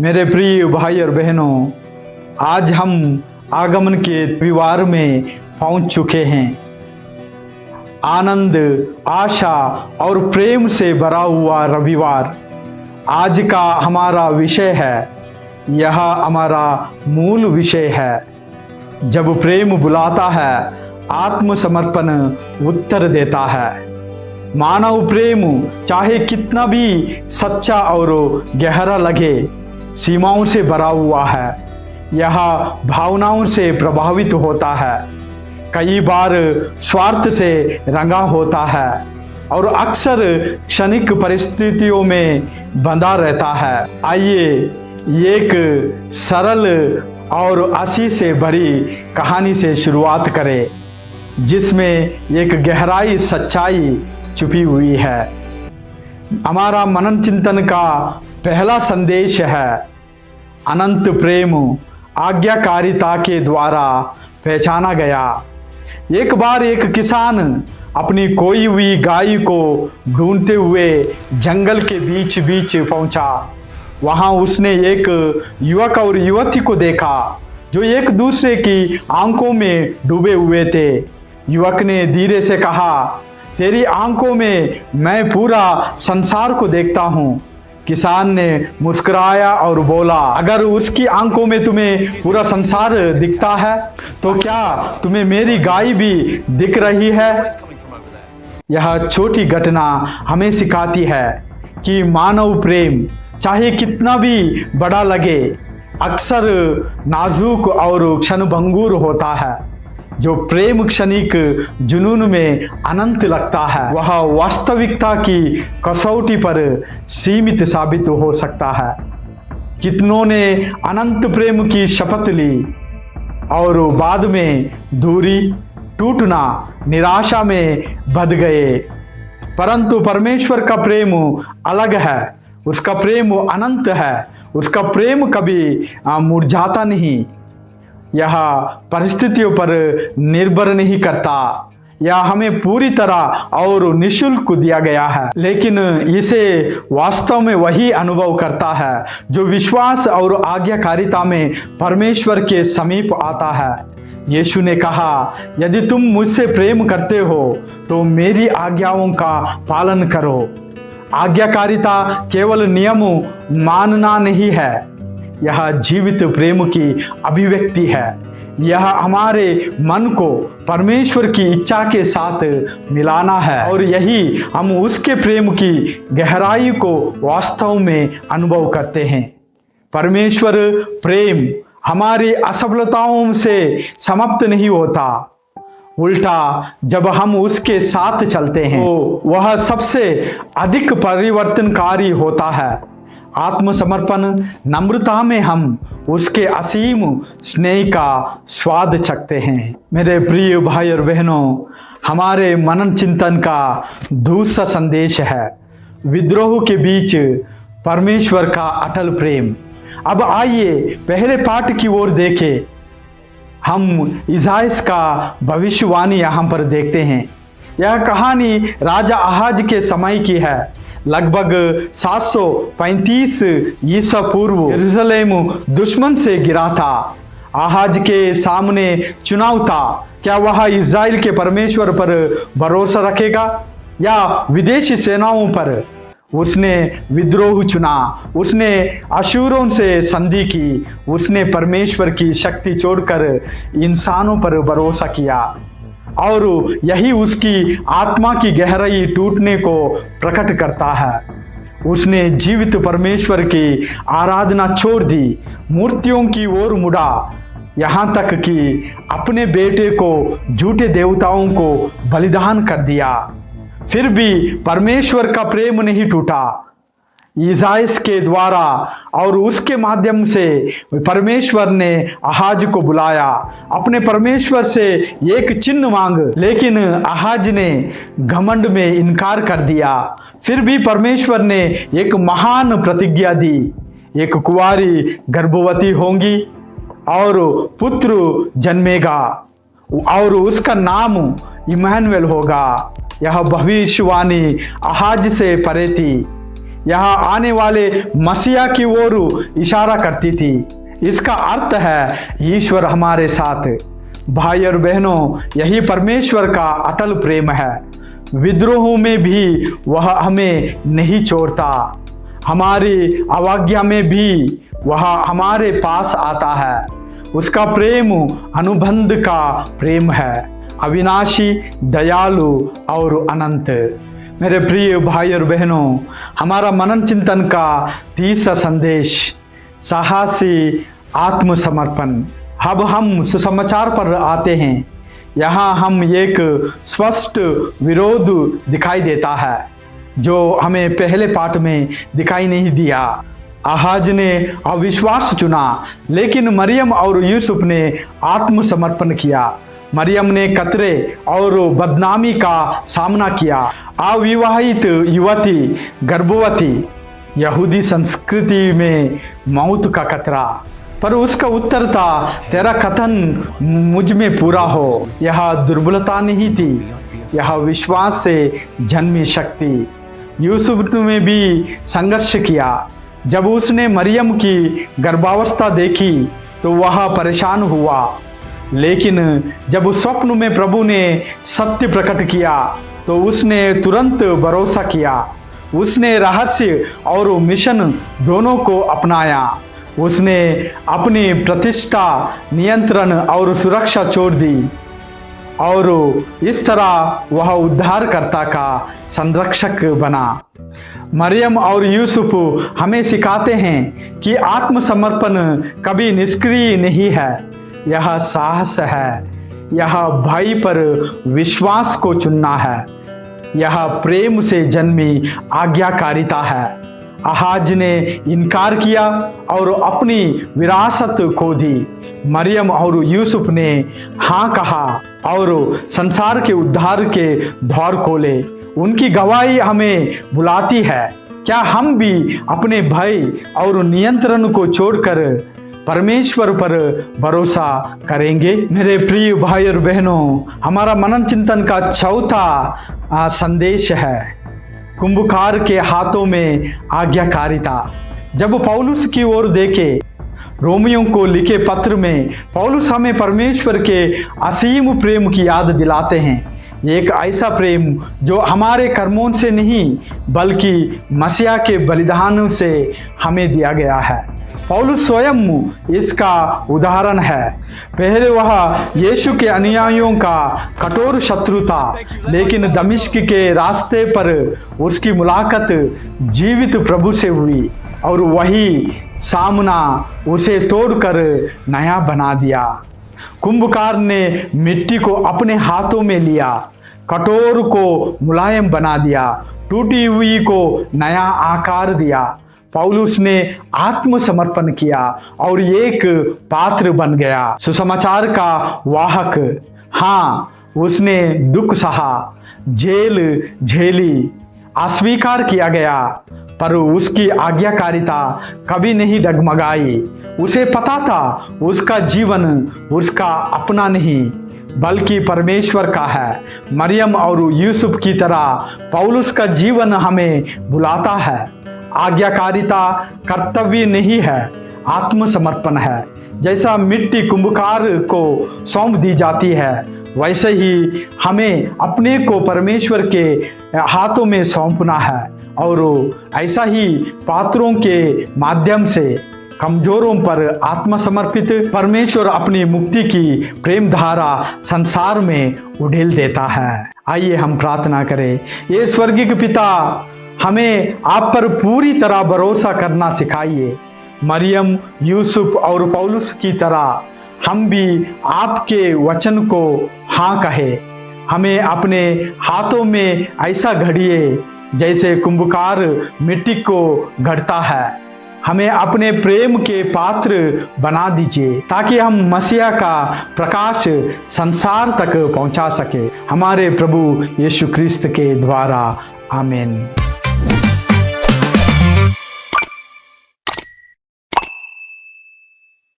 मेरे प्रिय भाई और बहनों, आज हम आगमन के रविवार में पहुंच चुके हैं। आनंद, आशा और प्रेम से भरा हुआ रविवार आज का हमारा विषय है। यह हमारा मूल विषय है। जब प्रेम बुलाता है, आत्मसमर्पण उत्तर देता है। मानव प्रेम चाहे कितना भी सच्चा और गहरा लगे, सीमाओं से भरा हुआ है। यह भावनाओं से प्रभावित होता है, कई बार स्वार्थ से रंगा होता है और अक्सर क्षणिक परिस्थितियों में बंधा रहता है। आइए एक सरल और आशीष से भरी कहानी से शुरुआत करें, जिसमें एक गहराई सच्चाई छुपी हुई है। हमारा मनन चिंतन का पहला संदेश है, अनंत प्रेम आज्ञाकारिता के द्वारा पहचाना गया। एक बार एक किसान अपनी खोई हुई गाय को ढूंढते हुए जंगल के बीच बीच पहुंचा। वहां उसने एक युवक और युवती को देखा जो एक दूसरे की आंखों में डूबे हुए थे। युवक ने धीरे से कहा, तेरी आंखों में मैं पूरा संसार को देखता हूँ। किसान ने मुस्कुराया और बोला, अगर उसकी आंखों में तुम्हें पूरा संसार दिखता है तो क्या तुम्हें मेरी गाय भी दिख रही है? यह छोटी घटना हमें सिखाती है कि मानव प्रेम चाहे कितना भी बड़ा लगे, अक्सर नाजुक और क्षणभंगुर होता है। जो प्रेम क्षणिक जुनून में अनंत लगता है, वह वास्तविकता की कसौटी पर सीमित साबित हो सकता है। कितनों ने अनंत प्रेम की शपथ ली और बाद में दूरी, टूटना, निराशा में बंध गए। परंतु परमेश्वर का प्रेम अलग है। उसका प्रेम अनंत है। उसका प्रेम कभी मुरझाता नहीं। यह परिस्थितियों पर निर्भर नहीं करता। यह हमें पूरी तरह और निःशुल्क दिया गया है, लेकिन इसे वास्तव में वही अनुभव करता है जो विश्वास और आज्ञाकारिता में परमेश्वर के समीप आता है। यीशु ने कहा, यदि तुम मुझसे प्रेम करते हो तो मेरी आज्ञाओं का पालन करो। आज्ञाकारिता केवल नियम मानना नहीं है, यह जीवित प्रेम की अभिव्यक्ति है। यह हमारे मन को परमेश्वर की इच्छा के साथ मिलाना है और यही हम उसके प्रेम की गहराई को वास्तव में अनुभव करते हैं। परमेश्वर प्रेम हमारी असफलताओं से समाप्त नहीं होता। उल्टा, जब हम उसके साथ चलते हैं तो वह सबसे अधिक परिवर्तनकारी होता है। आत्मसमर्पण नम्रता में हम उसके असीम स्नेह का स्वाद चखते हैं। मेरे प्रिय भाई और बहनों, हमारे मनन चिंतन का दूसरा संदेश है, विद्रोह के बीच परमेश्वर का अटल प्रेम। अब आइए पहले पाठ की ओर देखें। हम इसायाह का भविष्यवाणी यहाँ पर देखते हैं। यह कहानी राजा आहाज के समय की है। लगभग 735 ईसा पूर्व यरूशलेम दुश्मन से गिरा था। आहाज के सामने चुनाव था, क्या वह इज़राइल के परमेश्वर पर भरोसा रखेगा या विदेशी सेनाओं पर? उसने विद्रोह चुना। उसने अशूरों से संधि की। उसने परमेश्वर की शक्ति छोड़कर इंसानों पर भरोसा किया और यही उसकी आत्मा की गहराई टूटने को प्रकट करता है। उसने जीवित परमेश्वर की आराधना छोड़ दी, मूर्तियों की ओर मुड़ा, यहाँ तक कि अपने बेटे को झूठे देवताओं को बलिदान कर दिया। फिर भी परमेश्वर का प्रेम नहीं टूटा। इसायाह के द्वारा और उसके माध्यम से परमेश्वर ने आहाज को बुलाया, अपने परमेश्वर से एक चिन्ह मांग, लेकिन आहाज ने घमंड में इनकार कर दिया। फिर भी परमेश्वर ने एक महान प्रतिज्ञा दी, एक कुंवारी गर्भवती होंगी और पुत्र जन्मेगा और उसका नाम इम्मानुएल होगा। यह भविष्यवाणी आहाज से परे थी। यहाँ आने वाले मसीहा की ओर इशारा करती थी। इसका अर्थ है ईश्वर हमारे साथ। भाई और बहनों, यही परमेश्वर का अटल प्रेम है। विद्रोह में भी वह हमें नहीं छोड़ता, हमारी अवज्ञा में भी वह हमारे पास आता है। उसका प्रेम अनुबंध का प्रेम है, अविनाशी, दयालु और अनंत। मेरे प्रिय भाई और बहनों, हमारा मनन चिंतन का तीसरा संदेश साहसी आत्मसमर्पण। अब हम सुसमाचार पर आते हैं। यहाँ हम एक स्पष्ट विरोध दिखाई देता है जो हमें पहले पाठ में दिखाई नहीं दिया। आहाज ने अविश्वास चुना, लेकिन मरियम और यूसुफ ने आत्मसमर्पण किया। मरियम ने खतरे और बदनामी का सामना किया। अविवाहित युवती, गर्भवती, यहूदी संस्कृति में मौत का खतरा, पर उसका उत्तर था, तेरा कथन मुझ में पूरा हो। यह दुर्बलता नहीं थी, यह विश्वास से जन्मी शक्ति। यूसुफ ने भी संघर्ष किया। जब उसने मरियम की गर्भावस्था देखी तो वह परेशान हुआ, लेकिन जब स्वप्न में प्रभु ने सत्य प्रकट किया तो उसने तुरंत भरोसा किया। उसने रहस्य और मिशन दोनों को अपनाया। उसने अपनी प्रतिष्ठा, नियंत्रण और सुरक्षा छोड़ दी और इस तरह वह उद्धारकर्ता का संरक्षक बना। मरियम और यूसुफ हमें सिखाते हैं कि आत्मसमर्पण कभी निष्क्रिय नहीं है, यह साहस है, यह भाई पर विश्वास को चुनना है, यह प्रेम से जन्मी आज्ञाकारिता है। आहाज ने इनकार किया और अपनी विरासत खो दी। मरियम और यूसुफ ने हाँ कहा और संसार के उद्धार के द्वार खोले। उनकी गवाही हमें बुलाती है। क्या हम भी अपने भय और नियंत्रण को छोड़कर परमेश्वर पर भरोसा करेंगे? मेरे प्रिय भाई और बहनों, हमारा मनन चिंतन का चौथा संदेश है कुंभकार के हाथों में आज्ञाकारिता। जब पौलुस की ओर देखे, रोमियों को लिखे पत्र में पौलुस हमें परमेश्वर के असीम प्रेम की याद दिलाते हैं। एक ऐसा प्रेम जो हमारे कर्मों से नहीं बल्कि मसीहा के बलिदान से हमें दिया गया है। पौलुस स्वयं इसका उदाहरण है। पहले वह यीशु के अनुयायियों का कठोर शत्रु था, लेकिन दमिश्क के रास्ते पर उसकी मुलाकात जीवित प्रभु से हुई और वही सामना उसे तोड़कर नया बना दिया। कुंभकार ने मिट्टी को अपने हाथों में लिया, कठोर को मुलायम बना दिया, टूटी हुई को नया आकार दिया। पौलुस ने आत्मसमर्पण किया और एक पात्र बन गया, सुसमाचार का वाहक। हाँ, उसने दुख सहा, जेल झेली, अस्वीकार किया गया, पर उसकी आज्ञाकारिता कभी नहीं डगमगाई। उसे पता था उसका जीवन उसका अपना नहीं बल्कि परमेश्वर का है। मरियम और यूसुफ की तरह पौलुस का जीवन हमें बुलाता है। आज्ञाकारिता कर्तव्य नहीं है, आत्मसमर्पण है। जैसा मिट्टी कुंभकार को सौंप दी जाती है, वैसे ही हमें अपने को परमेश्वर के हाथों में सौंपना है और ऐसा ही पात्रों के माध्यम से कमजोरों पर आत्मसमर्पित परमेश्वर अपनी मुक्ति की प्रेम धारा संसार में उड़ेल देता है। आइए हम प्रार्थना करें। ये स्वर्गीय पिता, हमें आप पर पूरी तरह भरोसा करना सिखाइए। मरियम, यूसुफ और पौलुस की तरह हम भी आपके वचन को हाँ कहे। हमें अपने हाथों में ऐसा घड़िए जैसे कुंभकार मिट्टी को घड़ता है। हमें अपने प्रेम के पात्र बना दीजिए ताकि हम मसीहा का प्रकाश संसार तक पहुंचा सके। हमारे प्रभु यीशु क्रिस्त के द्वारा, आमीन।